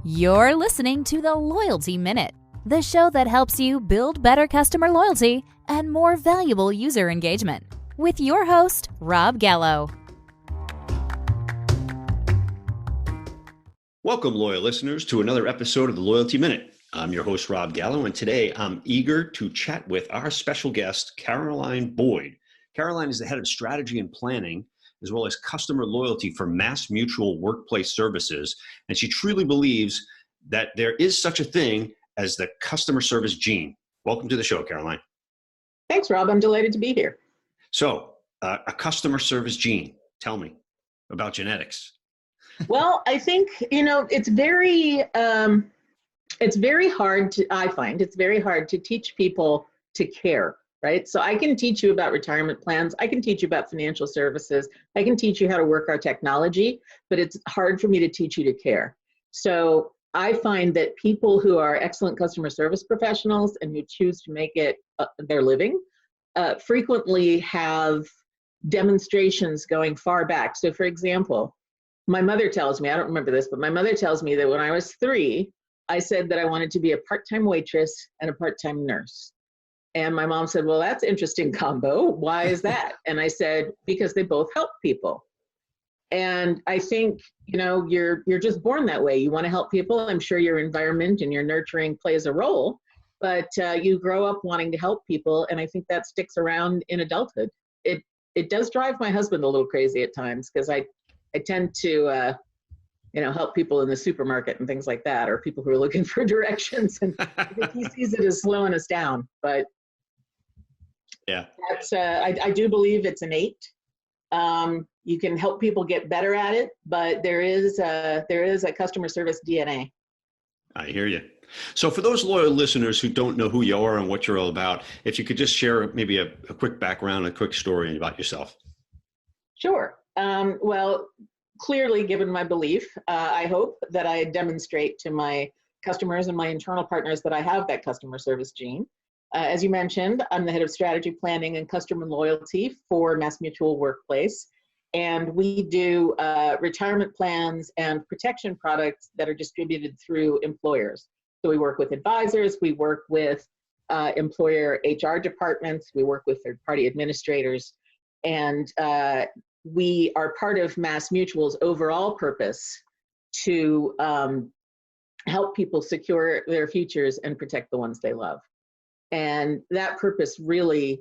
You're listening to the Loyalty Minute, the show that helps you build better customer loyalty and more valuable user engagement, with your host, Rob Gallo. Welcome, loyal listeners, to another episode of the Loyalty Minute. I'm your host, Rob Gallo, and today I'm eager to chat with our special guest, Caroline Boyd. Caroline is the head of strategy and planning, as well as customer loyalty for MassMutual Workplace Services, and she truly believes that there is such a thing as the customer service gene. Welcome to the show, Caroline. Thanks, Rob. I'm delighted to be here. So, a customer service gene. Tell me about genetics. Well, I think, it's very hard to, I find it's very hard to teach people to care, right? So I can teach you about retirement plans. I can teach you about financial services. I can teach you how to work our technology, but it's hard for me to teach you to care. So I find that people who are excellent customer service professionals and who choose to make it their living frequently have demonstrations going far back. So for example, my mother tells me, I don't remember this, but my mother tells me that when I was 3, I said that I wanted to be a part-time waitress and a part-time nurse. And my mom said, well, that's an interesting combo. Why is that? And I said, because they both help people. And I think, you're just born that way. You want to help people. I'm sure your environment and your nurturing plays a role, but you grow up wanting to help people. And I think that sticks around in adulthood. It does drive my husband a little crazy at times because I tend to, help people in the supermarket and things like that, or people who are looking for directions. And I think he sees it as slowing us down. But yeah, that's I do believe it's innate. You can help people get better at it, but there is a customer service DNA. I hear you. So for those loyal listeners who don't know who you are and what you're all about, if you could just share maybe a quick background, a quick story about yourself. Sure. Well, clearly, given my belief, I hope that I demonstrate to my customers and my internal partners that I have that customer service gene. As you mentioned, I'm the head of strategy planning and customer loyalty for MassMutual Workplace. And we do retirement plans and protection products that are distributed through employers. So we work with advisors, we work with employer HR departments, we work with third-party administrators, and we are part of MassMutual's overall purpose to help people secure their futures and protect the ones they love. And that purpose really,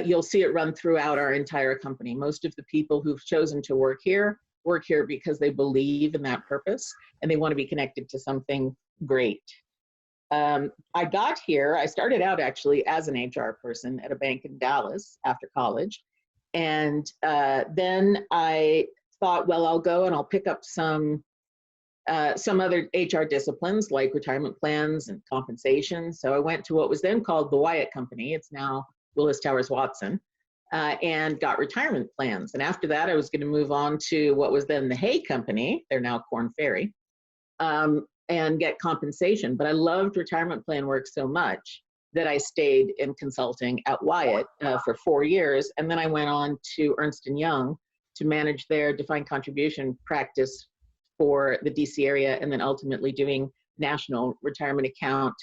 you'll see it run throughout our entire company. Most of the people who've chosen to work here because they believe in that purpose and they want to be connected to something great. I got here, I started out actually as an HR person at a bank in Dallas after college. And then I thought, well, I'll go and I'll pick up some other HR disciplines like retirement plans and compensation. So I went to what was then called the Wyatt Company. It's now Willis Towers Watson, and got retirement plans. And after that, I was going to move on to what was then the Hay Company. They're now Korn Ferry, and get compensation. But I loved retirement plan work so much that I stayed in consulting at Wyatt for 4 years. And then I went on to Ernst & Young to manage their defined contribution practice for the DC area, and then ultimately doing national retirement account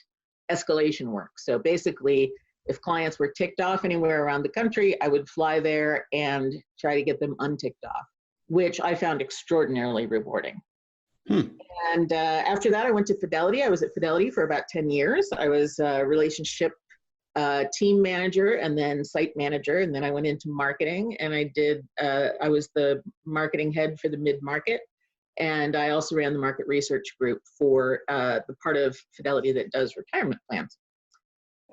escalation work. So basically, if clients were ticked off anywhere around the country, I would fly there and try to get them unticked off, which I found extraordinarily rewarding. And after that, I went to Fidelity. I was at Fidelity for about 10 years. I was a relationship team manager and then site manager. And then I went into marketing, and I was the marketing head for the mid-market. And I also ran the market research group for the part of Fidelity that does retirement plans.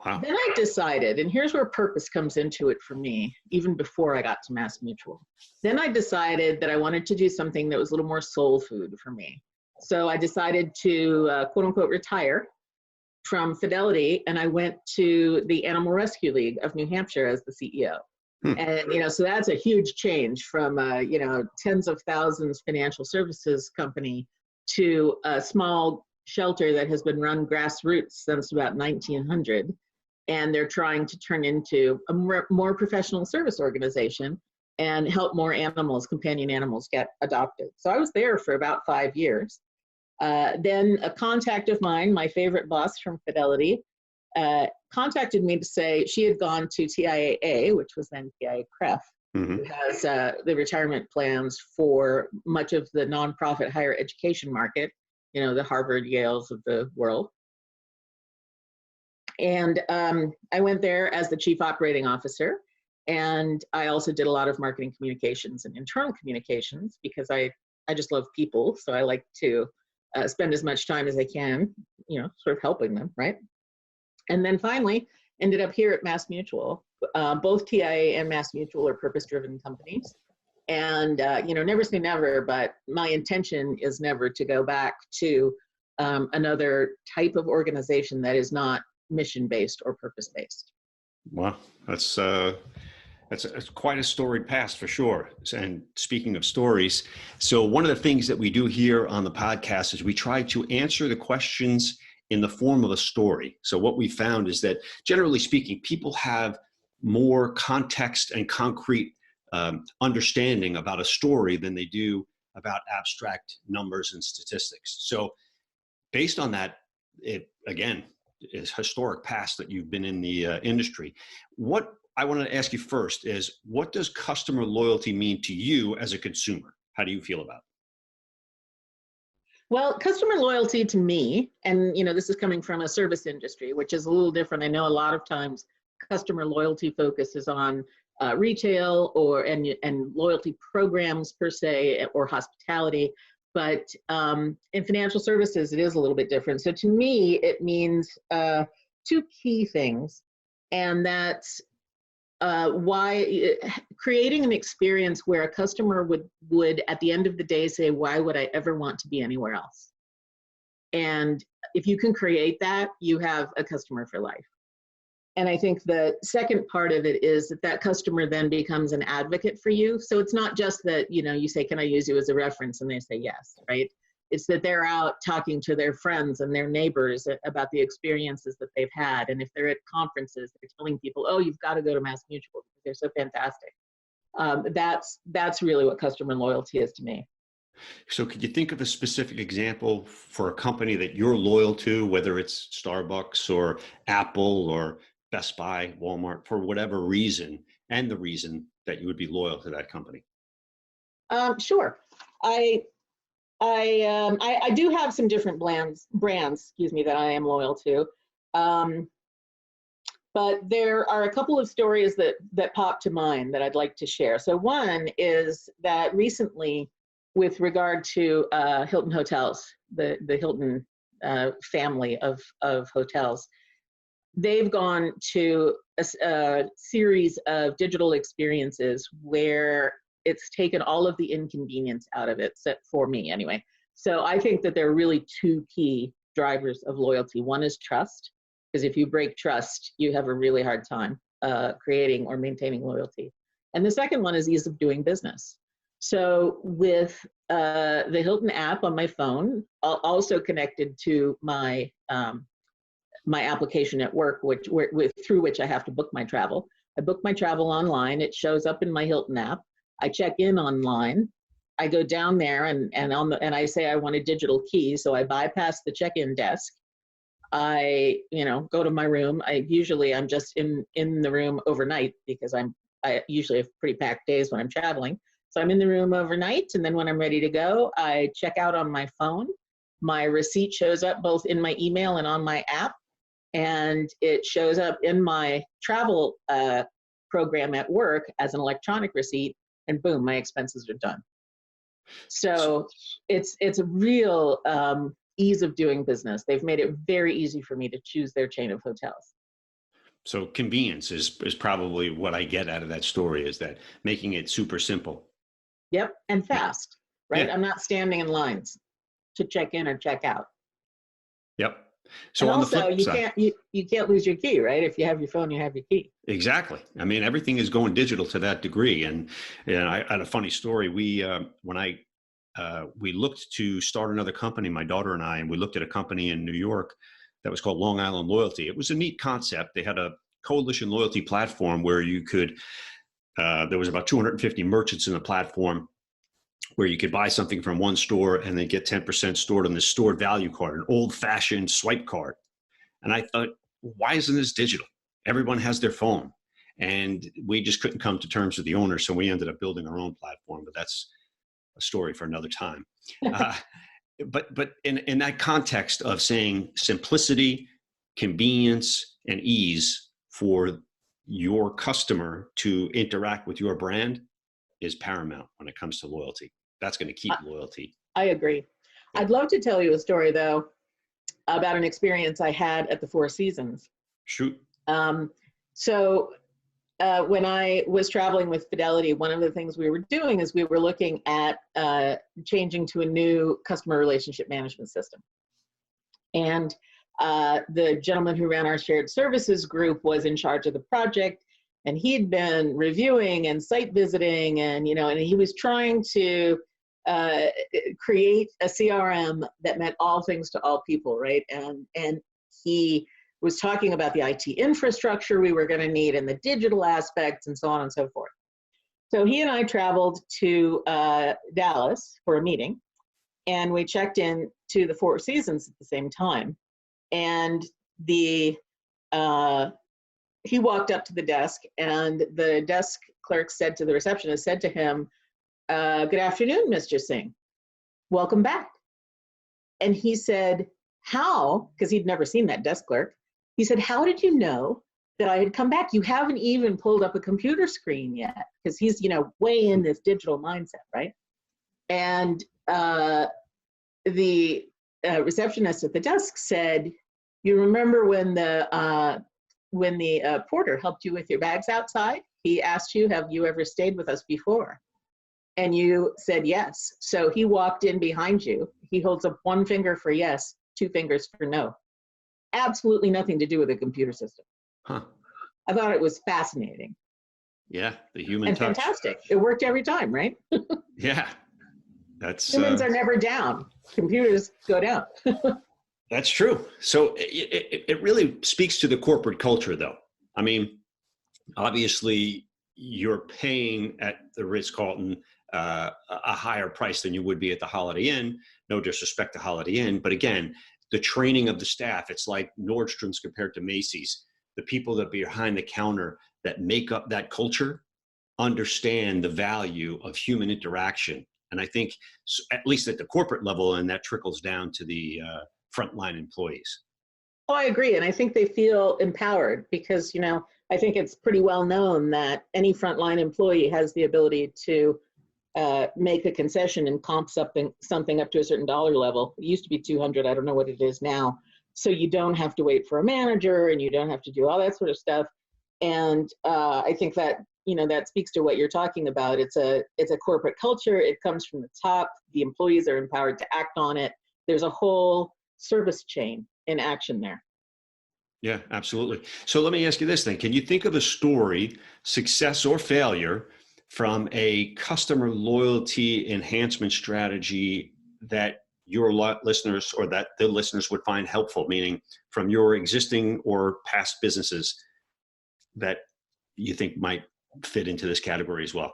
Wow. Then I decided, and here's where purpose comes into it for me, even before I got to MassMutual. Then I decided that I wanted to do something that was a little more soul food for me. So I decided to quote unquote retire from Fidelity, and I went to the Animal Rescue League of New Hampshire as the CEO. And, so that's a huge change from, tens of thousands financial services company to a small shelter that has been run grassroots since about 1900. And they're trying to turn into a more professional service organization and help more animals, companion animals, get adopted. So I was there for about 5 years. Then a contact of mine, my favorite boss from Fidelity, contacted me to say she had gone to TIAA, which was then TIAA-CREF, who has the retirement plans for much of the nonprofit higher education market, the Harvard, Yales of the world. And I went there as the chief operating officer. And I also did a lot of marketing communications and internal communications because I just love people. So I like to spend as much time as I can, sort of helping them, right? And then finally ended up here at MassMutual. Both TIA and MassMutual are purpose-driven companies. And, never say never, but my intention is never to go back to another type of organization that is not mission-based or purpose-based. Wow, that's quite a storied past for sure. And speaking of stories, so one of the things that we do here on the podcast is we try to answer the questions in the form of a story. So what we found is that generally speaking, people have more context and concrete understanding about a story than they do about abstract numbers and statistics. So based on that, it again is historic past that you've been in the industry. What I want to ask you first is, what does customer loyalty mean to you as a consumer? How do you feel about it? Well, customer loyalty to me, and this is coming from a service industry, which is a little different. I know a lot of times customer loyalty focuses on retail and loyalty programs per se, or hospitality. But in financial services, it is a little bit different. So to me, it means two key things, and that's why creating an experience where a customer would at the end of the day say, why would I ever want to be anywhere else? And if you can create that, you have a customer for life. And I think the second part of it is that customer then becomes an advocate for you. So it's not just that, you say, can I use you as a reference? And they say yes, right? It's that they're out talking to their friends and their neighbors about the experiences that they've had. And if they're at conferences, they're telling people, oh, you've got to go to MassMutual because they're so fantastic. That's really what customer loyalty is to me. So could you think of a specific example for a company that you're loyal to, whether it's Starbucks or Apple or Best Buy, Walmart, for whatever reason, and the reason that you would be loyal to that company? Sure. I do have some different brands, that I am loyal to. But there are a couple of stories that pop to mind that I'd like to share. So one is that recently, with regard to Hilton hotels, the Hilton family of hotels, they've gone to a series of digital experiences where it's taken all of the inconvenience out of it, for me anyway. So I think that there are really two key drivers of loyalty. One is trust, because if you break trust, you have a really hard time creating or maintaining loyalty. And the second one is ease of doing business. So with the Hilton app on my phone, also connected to my my application at work, through which I have to book my travel. I book my travel online. It shows up in my Hilton app. I check in online. I go down there and I say I want a digital key. So I bypass the check-in desk. I go to my room. I'm just in the room overnight because I usually have pretty packed days when I'm traveling. So I'm in the room overnight, and then when I'm ready to go, I check out on my phone. My receipt shows up both in my email and on my app, and it shows up in my travel program at work as an electronic receipt, and boom, my expenses are done. So it's a real ease of doing business. They've made it very easy for me to choose their chain of hotels. So convenience is probably what I get out of that story, is that making it super simple. Yep, and fast, right? Yeah. I'm not standing in lines to check in or check out. Yep. So and on also, the flip side, you can't lose your key, right? If you have your phone, you have your key. Exactly. I mean, everything is going digital to that degree. And I had a funny story. We looked to start another company, my daughter and I, and we looked at a company in New York that was called Long Island Loyalty. It was a neat concept. They had a coalition loyalty platform where you could, there was about 250 merchants in the platform. where you could buy something from one store and then get 10% stored on the stored value card, an old-fashioned swipe card. And I thought, why isn't this digital? Everyone has their phone. And we just couldn't come to terms with the owner, so we ended up building our own platform, but that's a story for another time. But in that context of saying simplicity, convenience, and ease for your customer to interact with your brand is paramount when it comes to loyalty. That's going to keep loyalty. I agree. I'd love to tell you a story, though, about an experience I had at the Four Seasons. Shoot. When I was traveling with Fidelity, one of the things we were doing is we were looking at changing to a new customer relationship management system. And the gentleman who ran our shared services group was in charge of the project, and he'd been reviewing and site visiting, and and he was trying to create a CRM that meant all things to all people, right? And he was talking about the IT infrastructure we were going to need and the digital aspects and so on and so forth. So he and I traveled to Dallas for a meeting, and we checked in to the Four Seasons at the same time. And he walked up to the desk, and the desk clerk said to the receptionist, said to him, "Good afternoon, Mr. Singh. Welcome back." And he said, "How?" Because he'd never seen that desk clerk. He said, "How did you know that I had come back? You haven't even pulled up a computer screen yet." Because he's, way in this digital mindset, right? And the receptionist at the desk said, "You remember when the porter helped you with your bags outside? He asked you, 'Have you ever stayed with us before?' And you said yes. So he walked in behind you. He holds up one finger for yes, two fingers for no. Absolutely nothing to do with the computer system." Huh. I thought it was fascinating. Yeah, the human and touch. Fantastic. It worked every time, right? Yeah, that's humans are never down. Computers go down. That's true. So it really speaks to the corporate culture, though. I mean, obviously, you're paying at the Ritz-Carlton a higher price than you would be at the Holiday Inn. No disrespect to Holiday Inn, but again, the training of the staff, it's like Nordstrom's compared to Macy's. The people that are behind the counter that make up that culture understand the value of human interaction. And I think, at least at the corporate level, and that trickles down to the frontline employees. Oh, I agree. And I think they feel empowered because, I think it's pretty well known that any frontline employee has the ability to make a concession and comp something up to a certain dollar level. It used to be 200. I don't know what it is now. So you don't have to wait for a manager, and you don't have to do all that sort of stuff. And I think that, that speaks to what you're talking about. It's a corporate culture. It comes from the top. The employees are empowered to act on it. There's a whole service chain in action there. Yeah, absolutely. So let me ask you this then. Can you think of a story, success or failure, from a customer loyalty enhancement strategy that your listeners or that the listeners would find helpful, meaning from your existing or past businesses that you think might fit into this category as well?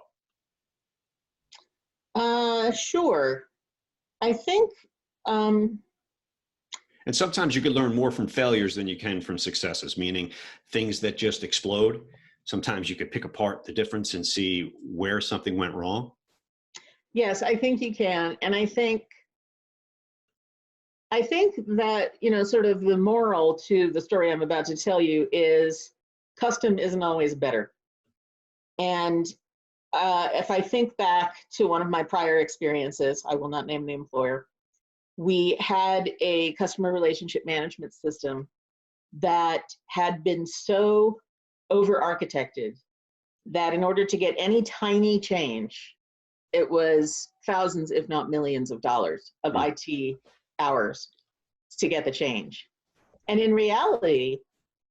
Sure. I think and sometimes you can learn more from failures than you can from successes, meaning things that just explode. Sometimes you could pick apart the difference and see where something went wrong. Yes, I think you can. And I think that, sort of the moral to the story I'm about to tell you is custom isn't always better. And if I think back to one of my prior experiences, I will not name the employer, we had a customer relationship management system that had been so over-architected that in order to get any tiny change, it was thousands, if not millions of dollars of IT hours to get the change. And in reality,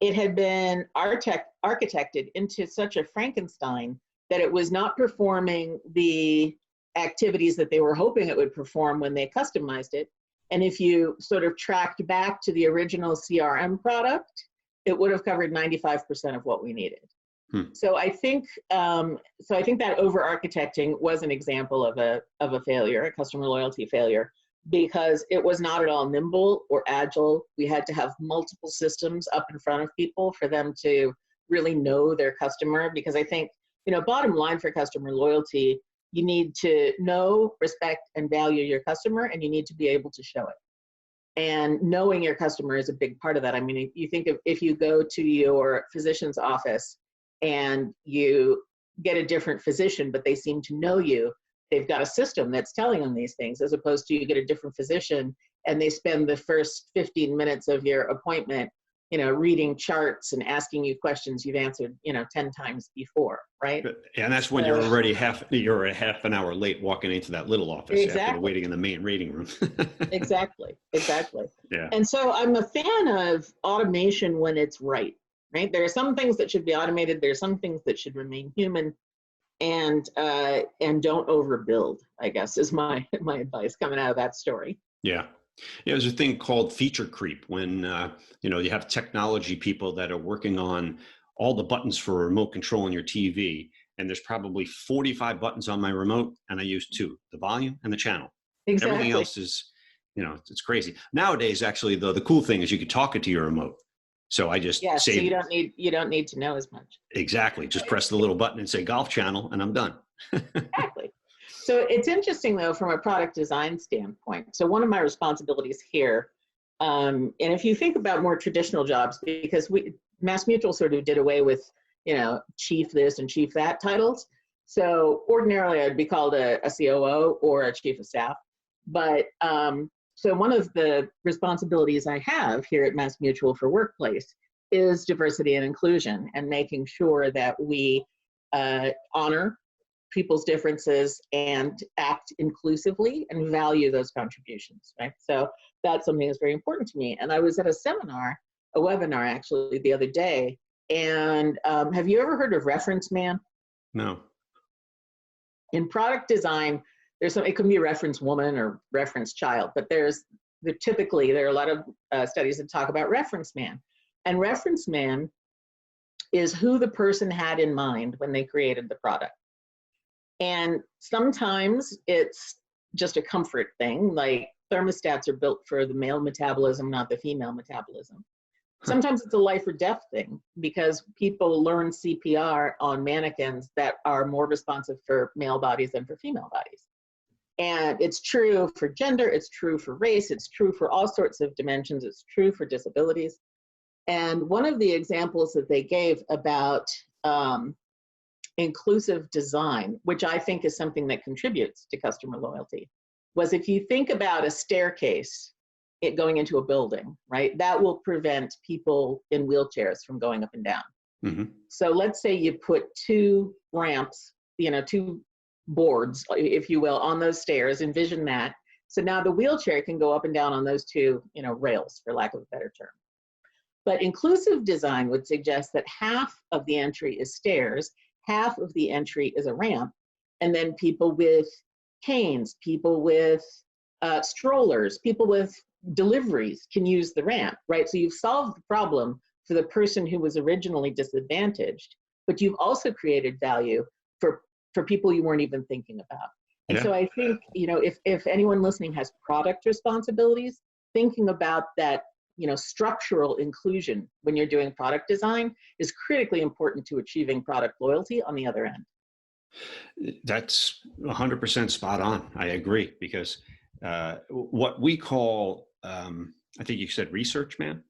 it had been architected into such a Frankenstein that it was not performing the activities that they were hoping it would perform when they customized it. And if you sort of tracked back to the original CRM product, it would have covered 95% of what we needed. So I think that over architecting was an example of a failure, a customer loyalty failure, because it was not at all nimble or agile. We had to have multiple systems up in front of people for them to really know their customer. Because I think, bottom line for customer loyalty, you need to know, respect, and value your customer, and you need to be able to show it. And knowing your customer is a big part of that. I mean, you think of if you go to your physician's office and you get a different physician, but they seem to know you, they've got a system that's telling them these things, as opposed to you get a different physician and they spend the first 15 minutes of your appointment, reading charts and asking you questions you've answered, 10 times before, right? And that's when you're already you're a half an hour late walking into that little office after waiting in the main reading room. Exactly. Yeah. And so I'm a fan of automation when it's right? There are some things that should be automated. There are some things that should remain human, and don't overbuild, I guess, is my advice coming out of that story. Yeah. There's a thing called feature creep when, you have technology people that are working on all the buttons for remote control on your TV. And there's probably 45 buttons on my remote, and I use 2, the volume and the channel. Exactly. Everything else is, it's crazy. Nowadays, actually, though, the cool thing is you can talk it to your remote. So I just so you don't need to know as much. Exactly. Just press the little button and say golf channel, and I'm done. Exactly. So it's interesting, though, from a product design standpoint. So one of my responsibilities here, and if you think about more traditional jobs, because MassMutual sort of did away with, chief this and chief that titles. So ordinarily I'd be called a COO or a chief of staff. But so one of the responsibilities I have here at MassMutual for Workplace is diversity and inclusion, and making sure that we honor people's differences and act inclusively and value those contributions, right? So that's something that's very important to me. And I was at a webinar actually the other day, and have you ever heard of reference man? No. In product design, it can be a reference woman or reference child, but there are a lot of studies that talk about reference man. And reference man is who the person had in mind when they created the product. And sometimes it's just a comfort thing, like thermostats are built for the male metabolism, not the female metabolism. Sometimes it's a life or death thing, because people learn CPR on mannequins that are more responsive for male bodies than for female bodies. And it's true for gender, it's true for race, it's true for all sorts of dimensions, it's true for disabilities. And one of the examples that they gave about inclusive design, which I think is something that contributes to customer loyalty, was if you think about a staircase going into a building, right? That will prevent people in wheelchairs from going up and down. Mm-hmm. So let's say you put 2 ramps, 2 boards, if you will, on those stairs. Envision that. So now the wheelchair can go up and down on those 2, rails, for lack of a better term. But inclusive design would suggest that half of the entry is stairs, half of the entry is a ramp, and then people with canes, people with strollers, people with deliveries can use the ramp, right? So you've solved the problem for the person who was originally disadvantaged, but you've also created value for people you weren't even thinking about. And so I think, if anyone listening has product responsibilities, thinking about that, structural inclusion when you're doing product design is critically important to achieving product loyalty on the other end. That's 100% spot on. I agree, because what we call, I think you said research man?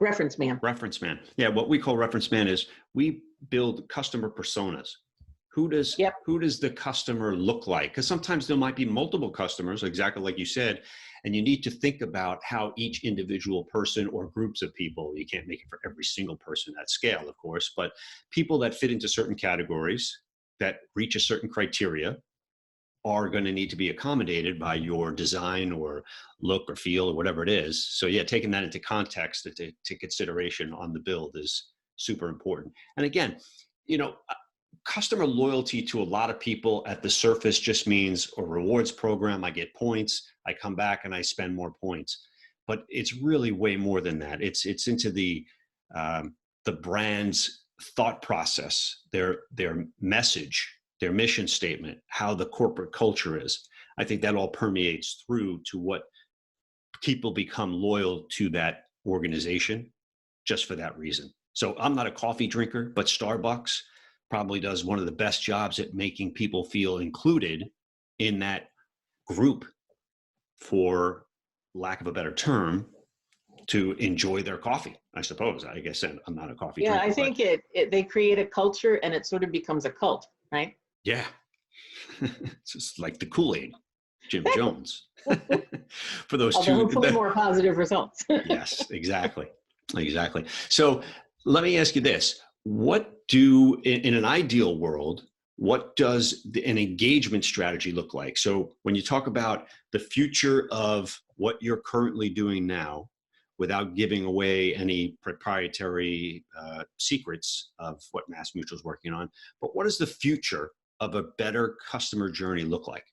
Reference man. Reference man. Yeah, what we call reference man is we build customer personas. Who does the customer look like? Because sometimes there might be multiple customers, exactly like you said, and you need to think about how each individual person or groups of people, you can't make it for every single person at scale, of course, but people that fit into certain categories that reach a certain criteria are going to need to be accommodated by your design or look or feel or whatever it is. So yeah, taking that into context, to consideration on the build is super important. And again, customer loyalty to a lot of people at the surface just means a rewards program. I get points, I come back and I spend more points. But it's really way more than that. It's into the brand's thought process, their message, their mission statement, how the corporate culture is. I think that all permeates through to what people become loyal to that organization just for that reason. So I'm not a coffee drinker, but Starbucks probably does one of the best jobs at making people feel included in that group, for lack of a better term, to enjoy their coffee, I suppose. I guess I'm not a coffee drinker. Yeah, I think they create a culture and it sort of becomes a cult, right? Yeah. It's just like the Kool-Aid, Jim Jones. For those Although two. hopefully more positive results. Yes, exactly. Exactly. So let me ask you this. What do, in an ideal world, what does an engagement strategy look like? So when you talk about the future of what you're currently doing now, without giving away any proprietary secrets of what MassMutual is working on, but what does the future of a better customer journey look like?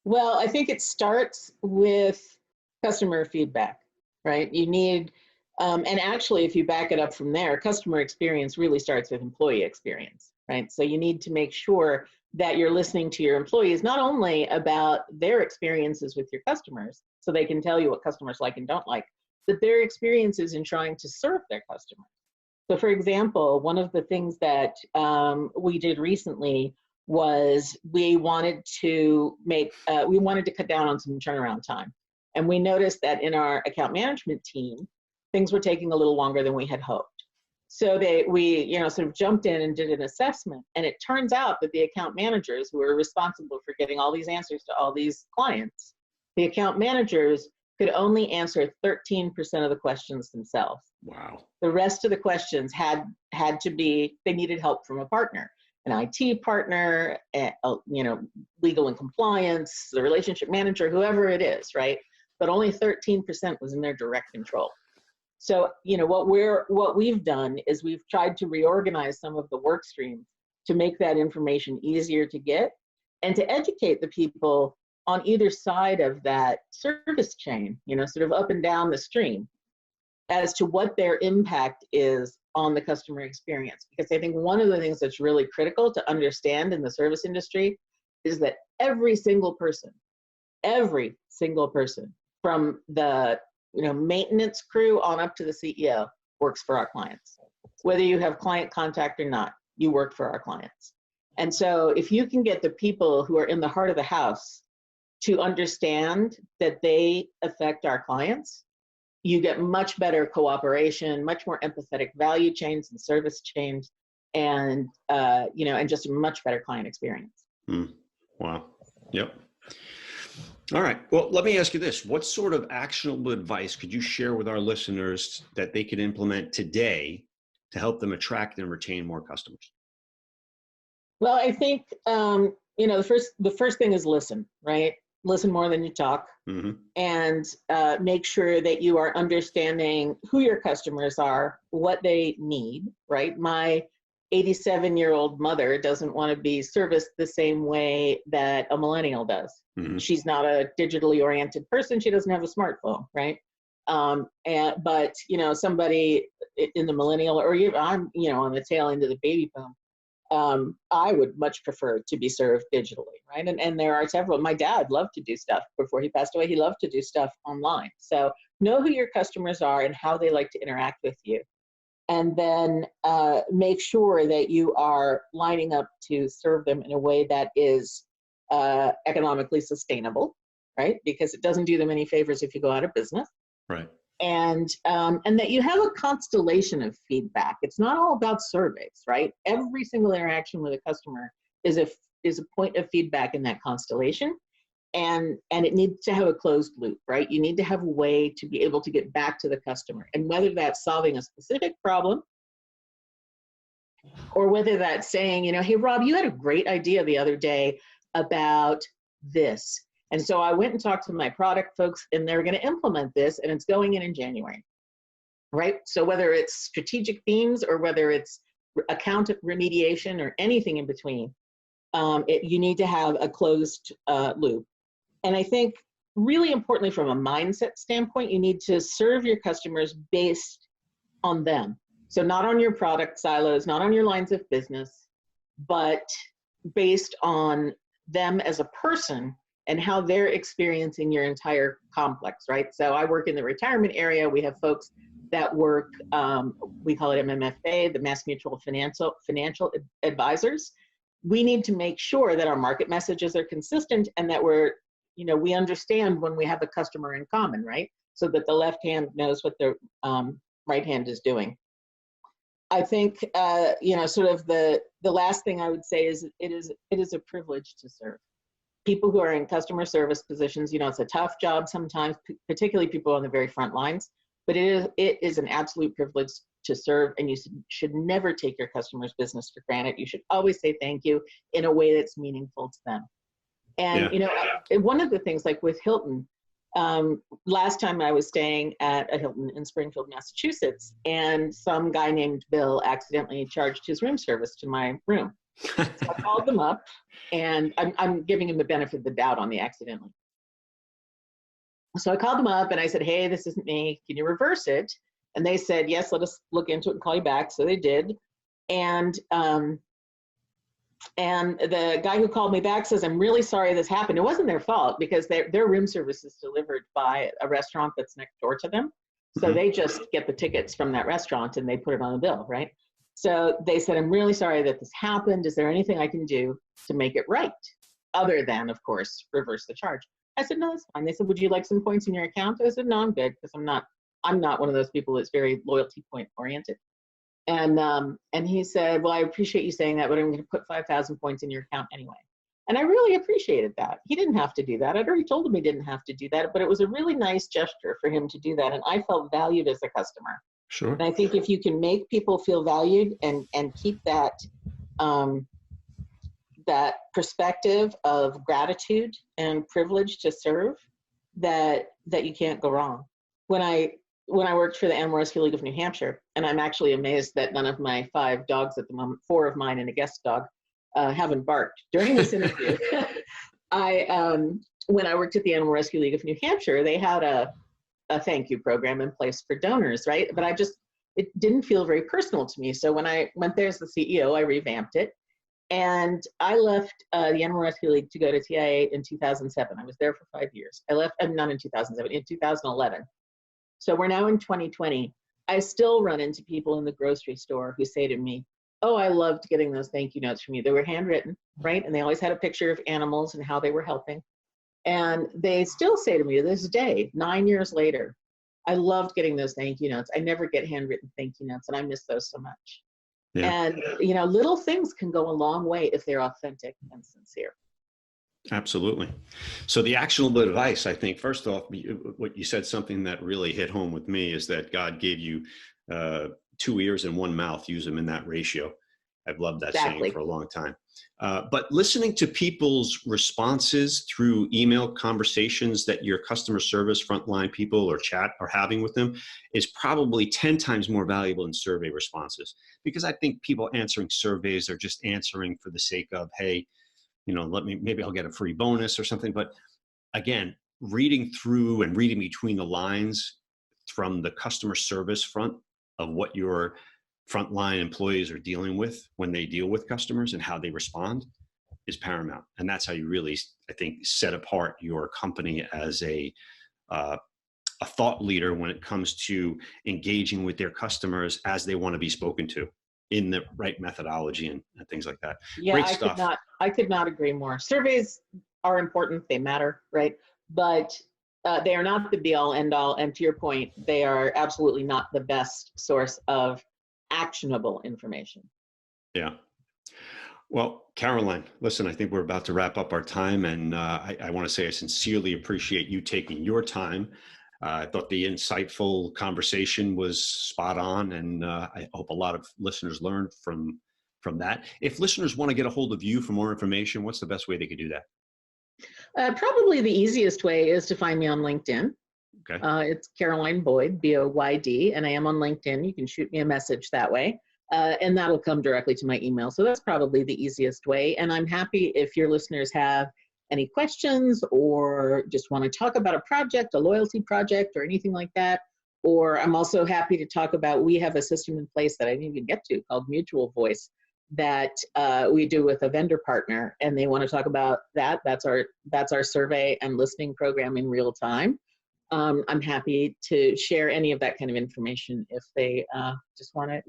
Well, I think it starts with customer feedback, right? You need, and actually, if you back it up from there, customer experience really starts with employee experience, right? So you need to make sure that you're listening to your employees, not only about their experiences with your customers, so they can tell you what customers like and don't like, but their experiences in trying to serve their customers. So for example, one of the things that we did recently was we wanted to cut down on some turnaround time. And we noticed that in our account management team, things were taking a little longer than we had hoped. So we sort of jumped in and did an assessment. And it turns out that the account managers who were responsible for getting all these answers to all these clients, the account managers could only answer 13% of the questions themselves. Wow. The rest of the questions had to be, they needed help from a partner, an IT partner, legal and compliance, the relationship manager, whoever it is, right? But only 13% was in their direct control. So, what we've done is we've tried to reorganize some of the work streams to make that information easier to get and to educate the people on either side of that service chain, sort of up and down the stream, as to what their impact is on the customer experience. Because I think one of the things that's really critical to understand in the service industry is that every single person from the maintenance crew on up to the CEO works for our clients. Whether you have client contact or not, you work for our clients. And so if you can get the people who are in the heart of the house to understand that they affect our clients, you get much better cooperation, much more empathetic value chains and service chains, and and just a much better client experience. Wow. Yep. All right. Well, let me ask you this. What sort of actionable advice could you share with our listeners that they could implement today to help them attract and retain more customers? Well, I think, the first thing is listen, right? Listen more than you talk, and make sure that you are understanding who your customers are, what they need, right? My 87-year-old mother doesn't want to be serviced the same way that a millennial does. She's not a digitally oriented person. She doesn't have a smartphone, right? But somebody in the millennial, or I'm on the tail end of the baby boom, I would much prefer to be served digitally, right? And there are several. My dad loved to do stuff before he passed away. He loved to do stuff online. So know who your customers are and how they like to interact with you. And then make sure that you are lining up to serve them in a way that is economically sustainable, right? Because it doesn't do them any favors if you go out of business. Right. And that you have a constellation of feedback. It's not all about surveys, right? Every single interaction with a customer is a point of feedback in that constellation, and it needs to have a closed loop, right? You need to have a way to be able to get back to the customer, and whether that's solving a specific problem, or whether that's saying, hey, Rob, you had a great idea the other day about this. And so I went and talked to my product folks, and they're going to implement this, and it's going in January, right? So whether it's strategic themes or whether it's account remediation or anything in between, you need to have a closed loop. And I think really importantly from a mindset standpoint, you need to serve your customers based on them. So not on your product silos, not on your lines of business, but based on them as a person and how they're experiencing your entire complex, right? So I work in the retirement area. We have folks that work, we call it MMFA, the MassMutual Financial Advisors. We need to make sure that our market messages are consistent and that we understand when we have a customer in common, right? So that the left hand knows what the right hand is doing. I think, sort of the last thing I would say is it is a privilege to serve. People who are in customer service positions, it's a tough job sometimes, particularly people on the very front lines, but it is an absolute privilege to serve, and you should never take your customer's business for granted. You should always say thank you in a way that's meaningful to them. And, one of the things, like with Hilton, last time I was staying at a Hilton in Springfield, Massachusetts, and some guy named Bill accidentally charged his room service to my room. So I called them up, and I'm giving him the benefit of the doubt on the accidentally. So I called them up and I said, hey, this isn't me. Can you reverse it? And they said, yes, let us look into it and call you back. So they did. And the guy who called me back says, I'm really sorry this happened. It wasn't their fault because their room service is delivered by a restaurant that's next door to them. So they just get the tickets from that restaurant and they put it on the bill, right? So they said, I'm really sorry that this happened. Is there anything I can do to make it right? Other than, of course, reverse the charge. I said, no, that's fine. They said, would you like some points in your account? I said, no, I'm good, because I'm not one of those people that's very loyalty point oriented. And he said, well, I appreciate you saying that, but I'm going to put 5,000 points in your account anyway. And I really appreciated that. He didn't have to do that. I'd already told him he didn't have to do that, but it was a really nice gesture for him to do that. And I felt valued as a customer. Sure. And I think if you can make people feel valued and keep that, that perspective of gratitude and privilege to serve, that you can't go wrong. When I worked for the Animal Rescue League of New Hampshire, and I'm actually amazed that none of my 5 dogs at the moment, 4 of mine and a guest dog, haven't barked during this interview. When I worked at the Animal Rescue League of New Hampshire, they had a thank you program in place for donors, right? But it didn't feel very personal to me. So when I went there as the CEO, I revamped it. And I left the Animal Rescue League to go to TIA in 2007. I was there for 5 years. I left, not in 2007, in 2011. So we're now in 2020. I still run into people in the grocery store who say to me, oh, I loved getting those thank you notes from you. They were handwritten, right? And they always had a picture of animals and how they were helping. And they still say to me to this day, 9 years later, I loved getting those thank you notes. I never get handwritten thank you notes, and I miss those so much. Yeah. And, little things can go a long way if they're authentic and sincere. Absolutely. So the actionable advice, I think, first off, what you said, something that really hit home with me, is that God gave you 2 ears and 1 mouth. Use them in that ratio. I've loved that saying for a long time. But listening to people's responses through email conversations that your customer service frontline people or chat are having with them is probably 10 times more valuable than survey responses. Because I think people answering surveys are just answering for the sake of, hey, maybe I'll get a free bonus or something. But again, reading through and reading between the lines from the customer service front of what your frontline employees are dealing with when they deal with customers and how they respond is paramount. And that's how you really, I think, set apart your company as a thought leader when it comes to engaging with their customers as they want to be spoken to in the right methodology and things like that. Yeah, great stuff. I could not agree more. Surveys are important. They matter, right? But they are not the be all end all. And to your point, they are absolutely not the best source of actionable information. Yeah. Well, Caroline, listen, I think we're about to wrap up our time, and I want to say I sincerely appreciate you taking your time. I thought the insightful conversation was spot on, and I hope a lot of listeners learned from that. If listeners want to get a hold of you for more information, what's the best way they could do that? Probably the easiest way is to find me on LinkedIn. Okay. It's Caroline Boyd, B-O-Y-D, and I am on LinkedIn. You can shoot me a message that way, and that'll come directly to my email. So that's probably the easiest way. And I'm happy if your listeners have any questions or just want to talk about a project, a loyalty project, or anything like that, Or I'm also happy to talk about, we have a system in place that I didn't even get to called Mutual Voice that we do with a vendor partner, and they want to talk about that. That's our survey and listening program in real time. I'm happy to share any of that kind of information if they just want to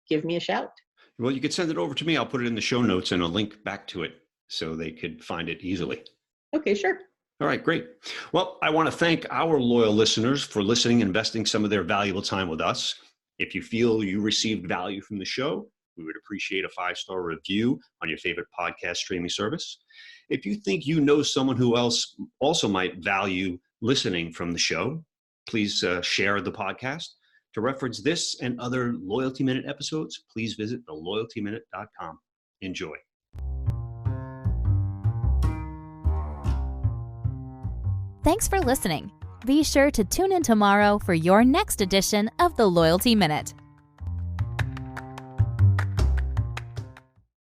give me a shout. Well, you could send it over to me. I'll put it in the show notes and a link back to it so they could find it easily. Okay, sure. All right, great. Well, I want to thank our loyal listeners for listening and investing some of their valuable time with us. If you feel you received value from the show, we would appreciate a 5-star review on your favorite podcast streaming service. If you think you know someone who else also might value listening from the show, please share the podcast. To reference this and other Loyalty Minute episodes, please visit theloyaltyminute.com. Enjoy. Thanks for listening. Be sure to tune in tomorrow for your next edition of the Loyalty Minute.